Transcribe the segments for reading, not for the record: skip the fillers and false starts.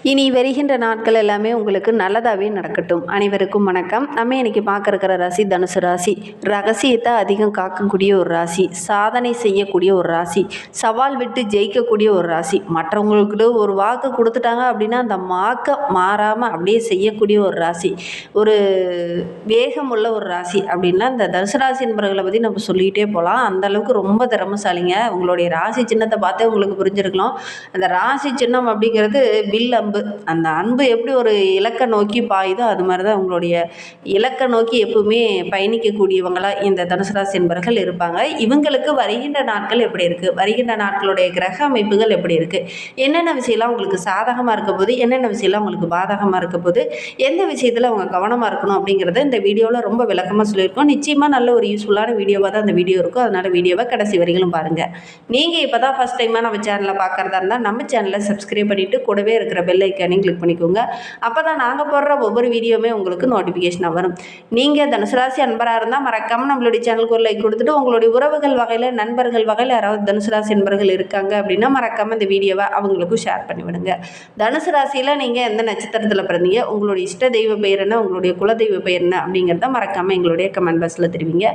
இனி வருகின்ற நாட்கள் எல்லாமே உங்களுக்கு நல்லதாகவே நடக்கட்டும். அனைவருக்கும் வணக்கம். நம்ம இன்னைக்கு பார்க்க இருக்கிற ராசி தனுசு ராசி. ரகசியத்தை அதிகம் காக்கக்கூடிய ஒரு ராசி, சாதனை செய்யக்கூடிய ஒரு ராசி, சவால் விட்டு ஜெயிக்கக்கூடிய ஒரு ராசி. மற்றவங்களுக்கு ஒரு வாக்கு கொடுத்துட்டாங்க அப்படின்னா அந்த வாக்கை மாறாமல் அப்படியே செய்யக்கூடிய ஒரு ராசி, ஒரு வேகம் உள்ள ஒரு ராசி அப்படின்னா இந்த தனுசு ராசி என்பவர்களை பற்றி நம்ம சொல்லிக்கிட்டே போகலாம். அந்த அளவுக்கு ரொம்ப திறமைசாலிங்க. உங்களுடைய ராசி சின்னத்தை பார்த்தே உங்களுக்கு புரிஞ்சிருக்கலாம். அந்த ராசி சின்னம் அப்படிங்கிறது வில் அம்பு. அந்த அன்பு எப்படி ஒரு இலக்கை நோக்கி பாயுதோ அது மாதிரி தான் உங்களுடைய இலக்கை நோக்கி எப்பவுமே பயணிக்கக்கூடியவங்களா இந்த தனுசு ராசி என்பவர்கள் இருப்பாங்க. இவங்களுக்கு வருகின்ற நாட்கள் எப்படி இருக்குது, வருகின்ற நாட்களுடைய கிரக அமைப்புகள் எப்படி இருக்குது, என்னென்ன விஷயம்லாம் உங்களுக்கு சாதகமாக இருக்க போது, என்னென்ன விஷயம்லாம் உங்களுக்கு பாதகமாக இருக்க போது, எந்த விஷயத்தில் அவங்க கவனமாக இருக்கணும் அப்படிங்கிறத இந்த வீடியோவில் ரொம்ப விளக்கமாக சொல்லியிருக்கோம். நிச்சயமாக நல்ல ஒரு யூஸ்ஃபுல்லான வீடியோவாக தான் அந்த வீடியோ இருக்கும். அதனால் வீடியோவை கடைசி வரைக்கும் பாருங்கள். நீங்கள் இப்போ தான் ஃபஸ்ட் டைமாக நம்ம சேனலில் பார்க்குறதா இருந்தால் நம்ம சேனலை சப்ஸ்கிரைப் பண்ணிவிட்டு கூடவே இருக்கிற பெல் ஐக்கானையும் கிளிக் பண்ணிக்கோங்க. அப்போ தான் நாங்கள் போடுற ஒவ்வொரு வீடியோவுமே உங்களுக்கு நோட்டிஃபிகேஷனாக வரும். நீங்கள் தனுசு ராசி அன்பராக இருந்தால் மறக்காமல் நம்மளுடைய சேனலுக்கு ஒரு லைக் கொடுத்துட்டு உங்களுடைய உறவுகள் வகையில், நண்பர்கள் வகையில் யாராவது தனுசு ராசி என்பர்கள் இருக்காங்க அப்படின்னா மறக்காமல் இந்த வீடியோவை அவங்களுக்கும் ஷேர் பண்ணிவிடுங்க. தனுசு ராசியில் நீங்கள் எந்த நட்சத்திரத்தில் பிறந்தீங்க, உங்களுடைய இஷ்ட தெய்வ பெயர் என்ன, உங்களுடைய குலதெய்வ பெயர் என்ன அப்படிங்கிறத மறக்காமல் எங்களுடைய கமெண்ட் பாக்ஸில் தெரிவிங்க.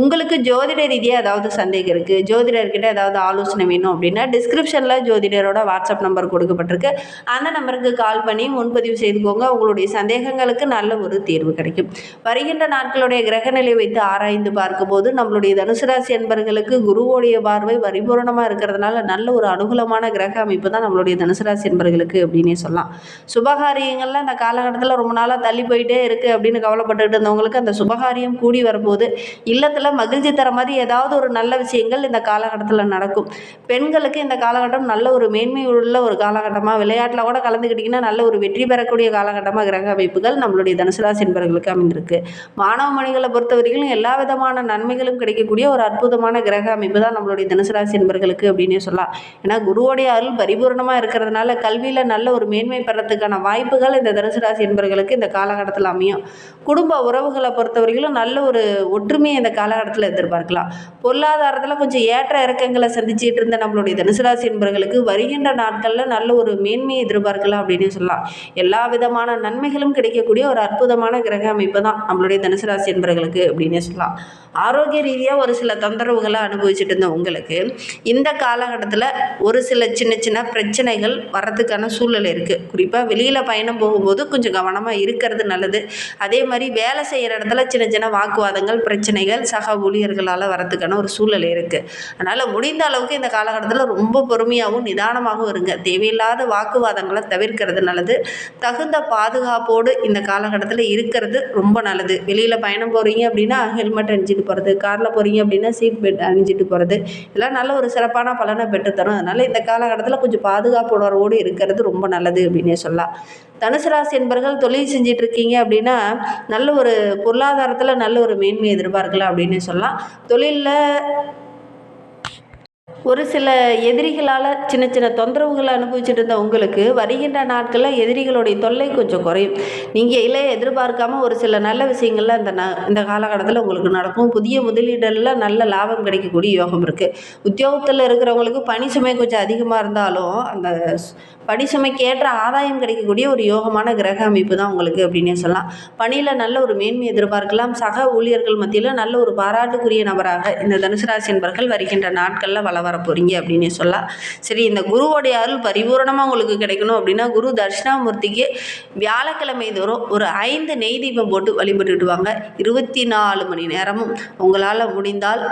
உங்களுக்கு ஜோதிட ரீதியாக ஏதாவது சந்தேகம் இருக்குது, ஜோதிடர்கிட்ட ஏதாவது ஆலோசனை வேணும் அப்படின்னா டிஸ்கிரிப்ஷனில் ஜோதிடரோட வாட்ஸ்அப் நம்பர் கொடுக்கப்பட்டிருக்கு. அந்த நம்பருக்கு கால் பண்ணி முன்பதிவு செய்துக்கோங்க. உங்களுடைய சந்தேகங்களுக்கு நல்ல ஒரு தீர்வு கிடைக்கும். வருகின்ற நாட்களுடைய கிரகநிலை வைத்து ஆராய்ந்து பார்க்கும்போது நம்மளுடைய தனுசு ராசி என்பர்களுக்கு குருவோடைய பார்வை பரிபூரணமாக இருக்கிறதுனால நல்ல ஒரு அனுகூலமான கிரக அமைப்பு தான் நம்மளுடைய தனுசு ராசி என்பர்களுக்கு அப்படின்னே சொல்லலாம். சுபகாரியங்கள்லாம் இந்த காலகட்டத்தில் ரொம்ப நாளாக தள்ளி போயிட்டே இருக்குது அப்படின்னு கவலைப்பட்டுட்டு இருந்தவங்களுக்கு அந்த சுபகாரியம் கூடி வரப்போது. இல்லத்தில் மகிழ்ச்சி தர மாதிரி ஏதாவது ஒரு நல்ல விஷயங்கள் இந்த காலகட்டத்தில் நடக்கும். பெண்களுக்கு இந்த காலகட்டம் நல்ல ஒரு மேன்மை உள்ள ஒரு காலகட்டமாக, விளையாட்டில் கூட கலந்துக்கிட்டிங்கன்னா நல்ல ஒரு வெற்றி பெறக்கூடிய காலகட்டமாக கிரக அமைப்புகள் நம்மளுடைய தனுசு ராசி என்பவர்களுக்கு அமைந்திருக்கு. மாணவ மணிகளை பொறுத்தவரைக்கும் எல்லா விதமான நன்மைகளும் கிடைக்கக்கூடிய ஒரு அற்புதமான கிரக அமைப்பு தான் நம்மளுடைய தனுசு ராசி என்பவர்களுக்கு அப்படின்னே சொல்லலாம். ஏன்னா குருவோடைய அருள் பரிபூர்ணமாக இருக்கிறதுனால கல்வியில் நல்ல ஒரு மேன்மை பெறத்துக்கான வாய்ப்புகள் இந்த தனுசு ராசி என்பவர்களுக்கு இந்த காலகட்டத்தில் அமையும். குடும்ப உறவுகளை பொறுத்தவரைக்கும் நல்ல ஒரு ஒற்றுமையை இந்த காலகட்டத்தில் எதிர்பார்க்கலாம். பொருளாதாரத்தில் கொஞ்சம் ஏற்ற இறக்கங்களை சந்திச்சுட்டு இருந்த நம்மளுடைய தனுசு ராசி என்பவர்களுக்கு வருகின்ற நாட்களில் நல்ல ஒரு மேன்மையை எதிர்பார்க்கலாம் அப்படின்னு சொல்லலாம். எல்லா விதமான நன்மைகளும் கிடைக்கக்கூடிய ஒரு அற்புதமான கிரக அமைப்பு தான் நம்மளுடைய தனுசு ராசி என்பவர்களுக்கு அப்படின்னே சொல்லலாம். ஆரோக்கிய ரீதியாக ஒரு சில தொந்தரவுகளை அனுபவிச்சுட்டு இருந்த உங்களுக்கு இந்த காலகட்டத்தில் ஒரு சில சின்ன சின்ன பிரச்சனைகள் வர்றதுக்கான சூழ்நிலை இருக்குது. குறிப்பாக வெளியில் பயணம் போகும்போது கொஞ்சம் கவனமாக இருக்கிறது நல்லது. அதே மாதிரி வேலை செய்கிற இடத்துல சின்ன சின்ன வாக்குவாதங்கள், பிரச்சனைகள் சக ஊழியர்களால் வரதுக்கான ஒரு சூழ்நிலை இருக்குது. அதனால் முடிந்த அளவுக்கு இந்த காலகட்டத்தில் ரொம்ப பொறுமையாகவும் நிதானமாகவும் இருங்க. தேவையில்லாத வாக்குவாதங்களை தவிர்க்கிறது நல்லது. தகுந்த பாதுகாப்போடு இந்த காலகட்டத்தில் இருக்கிறது ரொம்ப நல்லது. வெளியில் பயணம் போகிறீங்க அப்படின்னா ஹெல்மெட் அணிஞ்சிட்டு போகிறது, காரில் போகிறீங்க அப்படின்னா சீட் பெல்ட் அணிஞ்சிட்டு போகிறது, இதெல்லாம் நல்ல ஒரு சிறப்பான பலனை பெற்றுத்தரும். அதனால் இந்த காலகட்டத்தில் கொஞ்சம் பாதுகாப்பு உணர்வோடு இருக்கிறது ரொம்ப நல்லது அப்படின்னே சொல்லலாம். தனுசு ராசி என்பவர்கள் தொழில் செஞ்சிட்டு இருக்கீங்க அப்படின்னா நல்ல ஒரு பொருளாதாரத்தில் நல்ல ஒரு மேன்மை எதிர்பார்க்கலாம் அப்படின்னு சொல்லலாம். தொழிலில் ஒரு சில எதிரிகளால் சின்ன சின்ன தொந்தரவுகளை அனுபவிச்சுட்டு இருந்த உங்களுக்கு வருகின்ற நாட்களில் எதிரிகளுடைய தொல்லை கொஞ்சம் குறையும். நீங்கள் இல்லை எதிர்பார்க்காம ஒரு சில நல்ல விஷயங்கள்லாம் இந்த காலகட்டத்தில் உங்களுக்கு நடக்கும். புதிய முதலீடுகளில் நல்ல லாபம் கிடைக்கக்கூடிய யோகம் இருக்குது. உத்தியோகத்தில் இருக்கிறவங்களுக்கு பணி சுமை கொஞ்சம் அதிகமாக இருந்தாலும் அந்த பணி சுமைக்கு ஏற்ற ஆதாயம் கிடைக்கக்கூடிய ஒரு யோகமான கிரக அமைப்பு தான் உங்களுக்கு அப்படின்னே சொல்லலாம். பணியில் நல்ல ஒரு மேன்மை எதிர்பார்க்கலாம். சக ஊழியர்கள் மத்தியில் நல்ல ஒரு பாராட்டுக்குரிய நபராக இந்த தனுசு ராசி என்பவர்கள் வருகின்ற நாட்களில் வர போகிறீங்க அப்படின்னே சொல்லலாம். சரி, இந்த குருவோடைய அருள் பரிபூரணமாக உங்களுக்கு கிடைக்கணும் அப்படின்னா குரு தட்சிணாமூர்த்திக்கு வியாழக்கிழமை தோறும் ஒரு 5 நெய் தீபம் போட்டு வழிபட்டுட்டு வாங்க. 24 மணி நேரமும் உங்களால் முடிந்தால்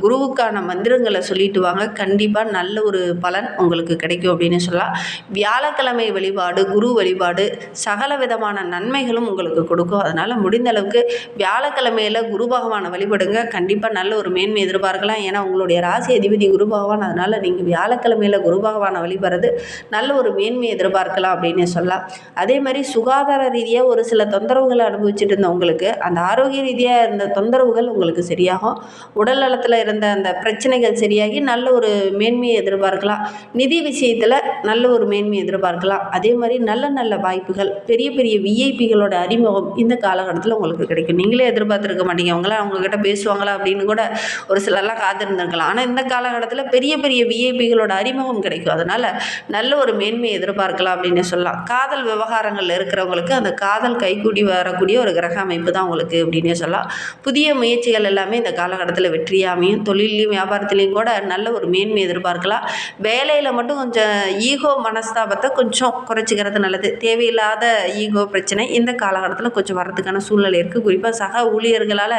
குருவுக்கான மந்திரங்களை சொல்லிட்டு வாங்க. கண்டிப்பாக நல்ல ஒரு பலன் உங்களுக்கு கிடைக்கும் அப்படின்னு சொல்லலாம். வியாழக்கிழமை வழிபாடு, குரு வழிபாடு சகல விதமான நன்மைகளும் உங்களுக்கு கொடுக்கும். அதனால் முடிந்த அளவுக்கு வியாழக்கிழமையில் குரு பகவானை வழிபடுங்க. கண்டிப்பாக நல்ல ஒரு மேன்மை எதிர்பார்க்கலாம். ஏன்னா உங்களுடைய ராசி அதிபதி குரு பகவான். அதனால் நீங்கள் வியாழக்கிழமையில் குரு பகவானை வழிபடுறது நல்ல ஒரு மேன்மையை எதிர்பார்க்கலாம் அப்படின்னு சொல்லலாம். அதே மாதிரி சுகாதார ரீதியாக ஒரு சில தொந்தரவுகளை அனுபவிச்சுட்டு இருந்தவங்களுக்கு அந்த ஆரோக்கிய ரீதியாக இருந்த தொந்தரவுகள் உங்களுக்கு சரியாகும். உடல் நலத்தில் இருந்த அந்த பிரச்சனைகள் சரியாகி நல்ல ஒரு மேன்மையை எதிர்பார்க்கலாம். நிதி விஷயத்தில் நல்ல ஒரு மேன்மையை எதிர்பார்க்கலாம். அதே மாதிரி நல்ல நல்ல வாய்ப்புகள், பெரிய பெரிய விஐபிகளோட அறிமுகம் இந்த காலகட்டத்தில் உங்களுக்கு கிடைக்கும். நீங்களே எதிர்பார்த்துருக்க மாட்டீங்க, அவங்களாம் அவங்கக்கிட்ட பேசுவாங்களா அப்படின்னு கூட ஒரு சிலர்லாம் காத்திருந்துருக்கலாம். ஆனால் இந்த காலகட்டத்தில் பெரிய பெரிய விஐபிகளோட அறிமுகம் கிடைக்கும். அதனால் நல்ல ஒரு மேன்மையை எதிர்பார்க்கலாம் அப்படின்னு சொல்லலாம். காதல் விவகாரங்கள் இருக்கிறவங்களுக்கு அந்த காதல் கைகூடி வரக்கூடிய ஒரு கிரக அமைப்பு தான் உங்களுக்கு அப்படின்னே சொல்லலாம். புதிய முயற்சிகள் எல்லாமே இந்த காலகட்டத்தில் வெற்றியாக அமையும். தொழிலையும் வியாபாரத்துலேயும் கூட நல்ல ஒரு மேன்மை எதிர்பார்க்கலாம். வேலையில் மட்டும் கொஞ்சம் ஈகோ மனஸ்தாபத்தை கொஞ்சம் குறைச்சிக்கிறது நல்லது. தேவையில்லாத ஈகோ பிரச்சனை இந்த காலகட்டத்தில் கொஞ்சம் வர்றதுக்கான சூழ்நிலை இருக்குது. குறிப்பாக சக ஊழியர்களால்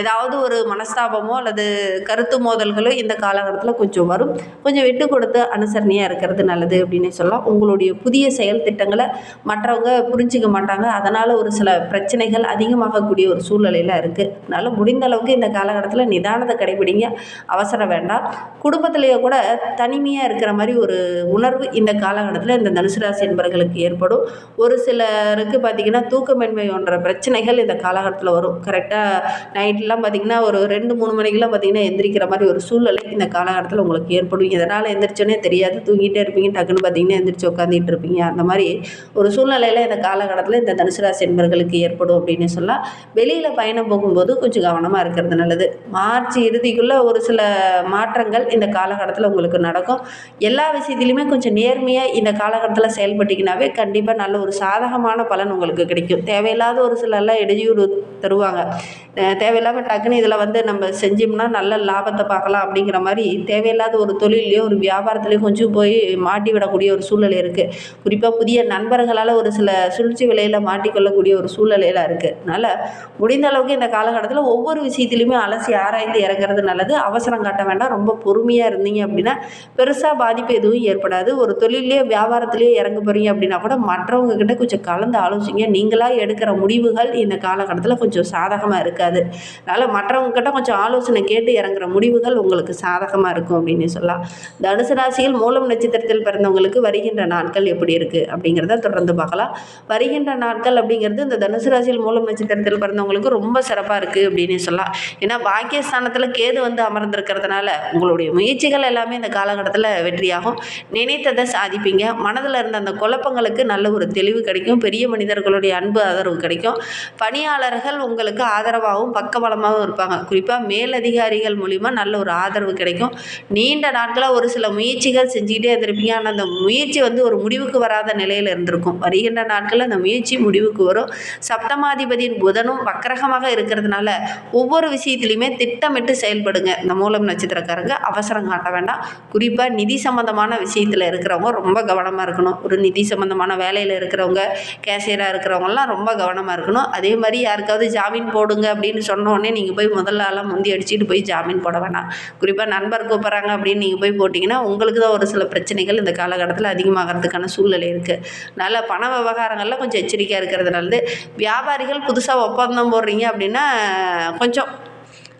ஏதாவது ஒரு மனஸ்தாபமோ அல்லது கருத்து மோதல்களோ இந்த காலகட்டத்தில் கொஞ்சம் வரும். கொஞ்சம் விட்டு கொடுத்து அனுசரணையாக இருக்கிறது நல்லது அப்படின்னு சொல்லலாம். உங்களுடைய புதிய செயல் திட்டங்களை மற்றவங்க புரிஞ்சிக்க மாட்டாங்க. அதனால் ஒரு சில பிரச்சனைகள் அதிகமாகக்கூடிய ஒரு சூழ்நிலையில் இருக்குது. அதனால் முடிந்த அளவுக்கு இந்த காலகட்டத்தில் நிதானத்தை கடைபிடிங்க, அவசரம் வேண்டாம். குடும்பத்திலேயே கூட தனிமையாக இருக்கிற மாதிரி ஒரு உணர்வு இந்த காலகட்டத்தில் இந்த தனுசு ராசி என்பவர்களுக்கு ஏற்படும். ஒரு சிலருக்கு பார்த்திங்கன்னா தூக்கமின்மை போன்ற பிரச்சனைகள் இந்த காலகட்டத்தில் வரும். கரெக்டாக நைட்லாம் பார்த்திங்கன்னா ஒரு 2-3 மணிக்கெலாம் பார்த்திங்கன்னா எந்திரிக்கிற மாதிரி ஒரு சூழ்நிலை இந்த காலகட்டத்தில் உங்களுக்கு ஏற்படும். இதனால் எந்திரிச்சோன்னே தெரியாது, தூங்கிட்டே இருப்பீங்க, டக்குன்னு பார்த்திங்கன்னா எந்திரிச்சு உட்காந்துட்டு இருப்பீங்க. அந்த மாதிரி ஒரு சூழ்நிலையில் இந்த காலகட்டத்தில் இந்த தனுசு ராசி என்பவர்களுக்கு ஏற்படும் அப்படின்னு சொல்லலாம். வெளியில் பயணம் போகும்போது கொஞ்சம் கவனமாக இருக்கிறது நல்லது. மார்ச் இறுதிக்குள்ளே ஒரு சில மாற்றங்கள் இந்த காலகட்டத்தில் உங்களுக்கு நடக்கும். எல்லா விஷயத்துலையுமே கொஞ்சம் நேர்மையாக இந்த காலகட்டத்தில் செயல்பட்டிங்கனாவே கண்டிப்பாக நல்ல ஒரு சாதகமான பலன் உங்களுக்கு கிடைக்கும். தேவையில்லாத ஒரு சிலர்லாம் இடையூறு தருவாங்க. தேவையில்லாமல் டக்குன்னு இதில் நம்ம செஞ்சோம்னா நல்ல லாபத்தை பார்க்கலாம் அப்படிங்கிற மாதிரி தேவையில்லாத ஒரு தொழிலையோ ஒரு வியாபாரத்துலேயும் கொஞ்சம் போய் மாட்டி விடக்கூடிய ஒரு சூழ்நிலை இருக்குது. குறிப்பாக புதிய நண்பர்களால் ஒரு சில சூழ்ச்சி விலையில் மாட்டிக்கொள்ளக்கூடிய ஒரு சூழ்நிலையில் இருக்குது. அதனால் முடிந்த அளவுக்கு இந்த காலகட்டத்தில் ஒவ்வொரு விஷயத்துலையுமே அலசி ஆராய்ந்து இறங்குறது நல்லது. அவசரம் காட்ட வேண்டாம். ரொம்ப பொறுமையாக இருந்தீங்க அப்படின்னா பெருசாக பாதிப்பு எதுவும் ஏற்படாது. ஒரு தொழிலே வியாபாரத்திலேயே இறங்க போகிறீங்க அப்படின்னா கூட மற்றவங்க கிட்ட கொஞ்சம் கலந்து ஆலோசிங்க. நீங்களாக எடுக்கிற முடிவுகள் இந்த காலகட்டத்தில் கொஞ்சம் சாதகமாக இருக்காது. அதனால் மற்றவங்க கிட்ட கொஞ்சம் ஆலோசனை கேட்டு இறங்குற முடிவுகள் உங்களுக்கு சாதகமாக இருக்கும் அப்படின்னு சொல்லலாம். தனுசு ராசியில் மூலம் நட்சத்திரத்தில் பிறந்தவங்களுக்கு வருகின்ற நாட்கள் எப்படி இருக்குது அப்படிங்கிறத தொடர்ந்து பார்க்கலாம். வருகின்ற நாட்கள் அப்படிங்கிறது இந்த தனுசு ராசியில் மூலம் நட்சத்திரத்தில் பிறந்தவங்களுக்கு ரொம்ப சிறப்பாக இருக்குது அப்படின்னு சொல்லலாம். ஏன்னா பாக்கியஸ்தானத்தில் கேது அமர்ந்திருக்கிறதுனால உங்களுடைய முயற்சிகள் எல்லாமே இந்த காலகட்டத்தில் வெற்றியாகும். நினைத்ததை சாதிப்பீங்க. மனதில் இருந்த அந்த குழப்பங்களுக்கு நல்ல ஒரு தெளிவு கிடைக்கும். பெரிய மனிதர்களுடைய அன்பு ஆதரவு கிடைக்கும். பணியாளர்கள் உங்களுக்கு ஆதரவாகவும் பக்கபலமாகவும் இருப்பாங்க. குறிப்பாக மேலதிகாரிகள் மூலிமா நல்ல ஒரு ஆதரவு கிடைக்கும். நீண்ட நாட்களாக ஒரு சில முயற்சிகள் செஞ்சுக்கிட்டே இருந்திருப்பீங்க. ஆனால் அந்த முயற்சி ஒரு முடிவுக்கு வராத நிலையில் இருந்திருக்கும். வருகின்ற நாட்களில் அந்த முயற்சி முடிவுக்கு வரும். சப்தமாதிபதியின் புதனும் வக்கரகமாக இருக்கிறதுனால ஒவ்வொரு விஷயத்துலையுமே திட்டமிட்டு செயல்படுங்க. இந்த மூலம் நட்சத்திரக்காரங்க அவசரம் காட்ட வேண்டாம். குறிப்பாக நிதி சம்பந்தமான விஷயத்தில் இருக்கிறவங்க ரொம்ப கவனமாக இருக்கணும். ஒரு நிதி சம்பந்தமான வேலையில் இருக்கிறவங்க, கேஷியராக இருக்கிறவங்கலாம் ரொம்ப கவனமாக இருக்கணும். அதே மாதிரி யாருக்காவது ஜாமீன் போடுங்க அப்படின்னு சொன்ன உடனே நீங்கள் போய் முதல்ல ஆளாக முந்தி அடிச்சுட்டு போய் ஜாமீன் போட வேண்டாம். குறிப்பாக நண்பர் கூப்பிட்றாங்க அப்படின்னு நீங்கள் போய் போட்டிங்கன்னா உங்களுக்கு தான் ஒரு சில பிரச்சனைகள் இந்த காலகட்டத்தில் அதிகமாகிறதுக்கான சூழ்நிலை இருக்குது. நல்ல பண விவகாரங்களில் கொஞ்சம் எச்சரிக்கையாக இருக்கிறது நல்லது. வியாபாரிகள் புதுசாக ஒப்பந்தம் போடுறீங்க அப்படின்னா கொஞ்சம்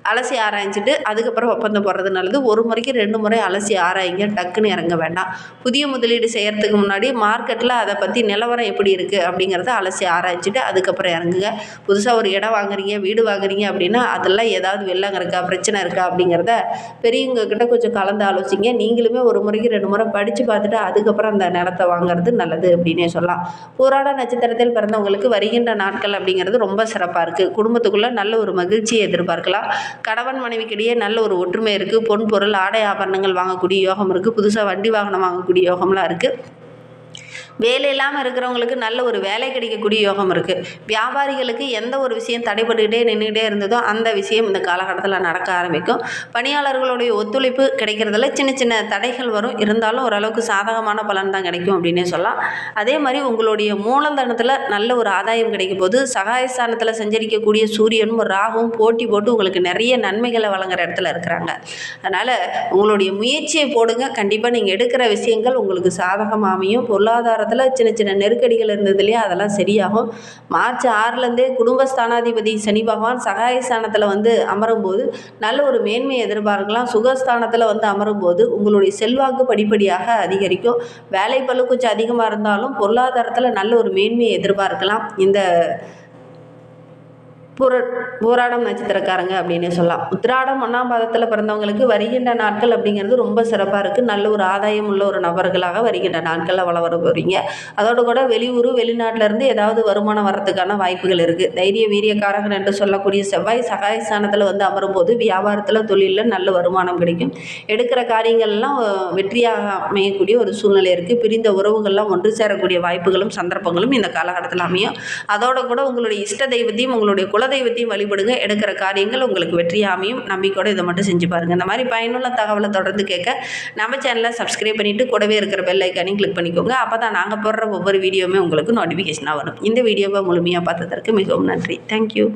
அலசி ஆராய்ஞ்சிட்டு அதுக்கப்புறம் ஒப்பந்தம் போடுறது நல்லது. ஒரு முறைக்கு 2 முறை அலசி ஆராய்ங்க. டக்குன்னு இறங்க வேண்டாம். புதிய முதலீடு செய்கிறதுக்கு முன்னாடி மார்க்கெட்டில் அதை பற்றி நிலவரம் எப்படி இருக்குது அப்படிங்கிறத அலசி ஆராய்ச்சிட்டு அதுக்கப்புறம் இறங்குங்க. புதுசாக ஒரு இடம் வாங்குறீங்க, வீடு வாங்குறீங்க அப்படின்னா அதெல்லாம் ஏதாவது வெள்ளம் இருக்கா, பிரச்சனை இருக்கா அப்படிங்கிறத பெரியவங்க கிட்ட கொஞ்சம் கலந்து ஆலோசிங்க. நீங்களுமே ஒரு முறைக்கு 2 முறை படித்து பார்த்துட்டு அதுக்கப்புறம் அந்த நிலத்தை வாங்குறது நல்லது அப்படின்னே சொல்லலாம். போராட நட்சத்திரத்தில் பிறந்தவங்களுக்கு வருகின்ற நாட்கள் அப்படிங்கிறது ரொம்ப சிறப்பாக இருக்குது. குடும்பத்துக்குள்ளே நல்ல ஒரு மகிழ்ச்சியை எதிர்பார்க்கலாம். கணவன் மனைவிக்கிடையே நல்ல ஒரு ஒற்றுமை இருக்குது. பொன் பொருள் ஆடை ஆபரணங்கள் வாங்கக்கூடிய யோகம் இருக்குது. புதுசாக வண்டி வாகனம் வாங்கக்கூடிய யோகம்லாம் இருக்குது. வேலை இல்லாமல் இருக்கிறவங்களுக்கு நல்ல ஒரு வேலை கிடைக்கக்கூடிய யோகம் இருக்குது. வியாபாரிகளுக்கு எந்த ஒரு விஷயம் தடைபட்டுக்கிட்டே நின்றுக்கிட்டே இருந்ததோ அந்த விஷயம் இந்த காலகட்டத்தில் நடக்க ஆரம்பிக்கும். பணியாளர்களுடைய ஒத்துழைப்பு கிடைக்கிறதுல சின்ன சின்ன தடைகள் வரும். இருந்தாலும் ஓரளவுக்கு சாதகமான பலன் தான் கிடைக்கும் அப்படின்னே சொல்லலாம். அதே மாதிரி உங்களுடைய மூலதனத்தில் நல்ல ஒரு ஆதாயம் கிடைக்கும் போது சகாயஸ்தானத்தில் சஞ்சரிக்கக்கூடிய சூரியனும் ராகுவும் போட்டி போட்டு உங்களுக்கு நிறைய நன்மைகளை வழங்குற இடத்துல இருக்கிறாங்க. அதனால் உங்களுடைய முயற்சியை போடுங்க. கண்டிப்பாக நீங்கள் எடுக்கிற விஷயங்கள் உங்களுக்கு சாதகமாக அமையும். பொருளாதார சின்ன சின்ன நெருக்கடிகள் இருந்தது இல்லையா, அதெல்லாம் சரியாகும். மார்ச் 6லேருந்தே குடும்பஸ்தானாதிபதி சனி பகவான் சகாயஸ்தானத்தில் அமரும்போது நல்ல ஒரு மேன்மையை எதிர்பார்க்கலாம். சுகஸ்தானத்தில் அமரும்போது உங்களுடைய செல்வாக்கு படிப்படியாக அதிகரிக்கும். வேலை பளு கொஞ்சம் அதிகமாக இருந்தாலும் பொருளாதாரத்தில் நல்ல ஒரு மேன்மையை எதிர்பார்க்கலாம். இந்த பூராடம் நட்சத்திரக்காரங்க அப்படின்னு சொல்லலாம். உத்திராடம் 1ஆம் பாதத்தில் பிறந்தவங்களுக்கு வருகின்ற நாட்கள் அப்படிங்கிறது ரொம்ப சிறப்பாக இருக்குது. நல்ல ஒரு ஆதாயம் உள்ள ஒரு நபர்களாக வருகின்ற நாட்களில் வள வர போகிறீங்க. அதோடு கூட வெளியூர் வெளிநாட்டிலேருந்து ஏதாவது வருமானம் வர்றதுக்கான வாய்ப்புகள் இருக்குது. தைரிய வீரியக்காரகன் என்று சொல்லக்கூடிய செவ்வாய் சகாயஸ்தானத்தில் வந்து அமரும்போது வியாபாரத்தில் தொழிலில் நல்ல வருமானம் கிடைக்கும். எடுக்கிற காரியங்கள்லாம் வெற்றியாக அமையக்கூடிய ஒரு சூழ்நிலை இருக்குது. பிரிந்த உறவுகள்லாம் ஒன்று சேரக்கூடிய வாய்ப்புகளும் சந்தர்ப்பங்களும் இந்த காலகட்டத்தில் அமையும். அதோட கூட உங்களுடைய இஷ்ட தெய்வத்தையும் உங்களுடைய குலதெய்வத்தையும் வழிபடுங்க. எடுக்கிற காரியங்கள் உங்களுக்கு வெற்றியாக அமையும். நம்பிக்கையோடு இதை மட்டும் செஞ்சு பாருங்கள். இந்த மாதிரி பயனுள்ள தகவலை தொடர்ந்து கேட்க நம்ம சேனலை சப்ஸ்கிரைப் பண்ணிவிட்டு கூடவே இருக்கிற பெல் ஐக்கானையும் கிளிக் பண்ணிக்கோங்க. அப்போ தான் நாங்கள் போடுற ஒவ்வொரு வீடியோவுமே உங்களுக்கு நோட்டிஃபிகேஷனாக வரும். இந்த வீடியோவை முழுமையாக பார்த்ததற்கு மிகவும் நன்றி. தேங்க்யூ.